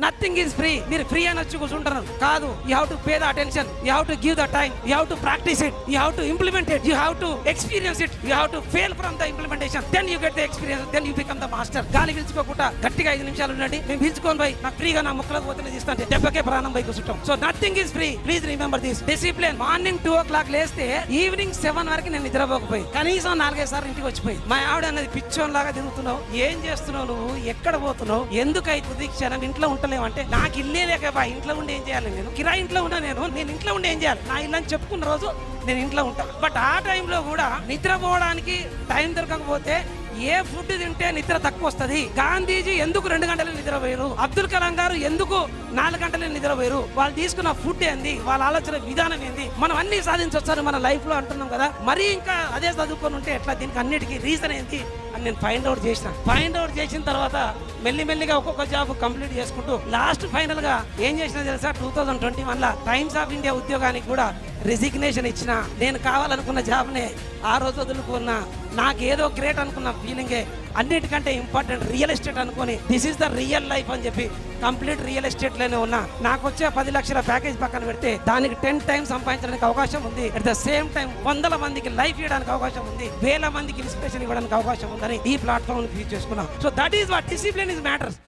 Nothing is free. మీరు free అని వచ్చి కూర్చుంటున్నారు కాదు. You have to pay the attention, you have to give the time, you have to practise it, you have to implement it, you have to experience it, you have to fail from the implementation, then you get the experience, then you become the master. గాలి పీల్చుకోకుండా గట్టిగా 5 నిమిషాలు ఉండండి. మేము పీల్చుకొని పోయి నాకు ఫ్రీగా నా ముక్కలకు పోతే తీస్తాను, దెబ్బకే ప్రాణం పోయి కూర్చుంటాం. So nothing is free. Please remember this. Discipline. Morning 2 o'clock లేస్తే ఈవినింగ్ 7 వరకు నేను నిద్రపోకపోయి కనీసం 4-5 సార్లు ఇంటికి వచ్చిపోయి మా ఆవిడ అన్నది పిచ్చోన్ లాగా తిరుగుతున్నావు, ఏం చేస్తున్నావు నువ్వు, ఎక్కడ పోతున్నావు, ఎందుకు అవుతుంది క్షణం ఇంట్లో ఉంటలేవు అంటే నాకు ఇల్లే లేక ఇంట్లో ఉండి ఏం చేయాలి, నేను కిరాయి ఇంట్లో ఉన్నా, నేను ఇంట్లో ఉండి ఏం చేయాలి, నా ఇల్లు అని చెప్పుకున్న రోజు నేను ఇంట్లో ఉంటా. బట్ ఆ టైంలో కూడా నిద్రపోవడానికి టైం దొరకకపోతే ఏ ఫుడ్ తింటే నిద్ర తక్కువ వస్తుంది, గాంధీజీ ఎందుకు 2 గంటలు నిద్రపోయారు, అబ్దుల్ కలాం గారు ఎందుకు 4 గంటలు నిద్రపోయారు, వాళ్ళు తీసుకున్న ఫుడ్ ఏంది, వాళ్ళ ఆలోచన విధానం ఏంది, మనం అన్ని సాధించవచ్చు మన లైఫ్ లో అంటున్నాం కదా, మరి ఇంకా అదే చదువుకొని ఉంటే ఎట్లా, దీనికి అన్నిటికీ రీజన్ ఏంటి అని నేను ఫైండ్ అవుట్ చేసిన తర్వాత మెల్లిమెల్లిగా ఒక్కొక్క జాబ్ కంప్లీట్ చేసుకుంటూ లాస్ట్ ఫైనల్ గా ఏం చేసినా తెలుసా, 2021 టైమ్స్ ఆఫ్ ఇండియా ఉద్యోగానికి కూడా రిజిగ్నేషన్ ఇచ్చిన. నేను కావాలనుకున్న జాబ్నే ఆ రోజు వదులుకున్నా. నాకేదో గ్రేట్ అనుకున్న ఫీలింగే అన్నిటికంటే ఇంపార్టెంట్ రియల్ ఎస్టేట్ అనుకుని this is the real life అని చెప్పి కంప్లీట్ రియల్ ఎస్టేట్ లోనే ఉన్నా. నాకు వచ్చే 10 లక్షల ప్యాకేజ్ పక్కన పెడితే దానికి 10 టైమ్స్ సంపాదించడానికి అవకాశం ఉంది. అట్ ద సేమ్ టైం 100 మందికి లైఫ్ ఇవ్వడానికి అవకాశం ఉంది, 1000 మందికి ఇన్స్పిరేషన్ ఇవ్వడానికి అవకాశం ఉందని ఈ ప్లాట్ఫామ్ యూజ్ చేసుకున్నాం. So that is what discipline is matters.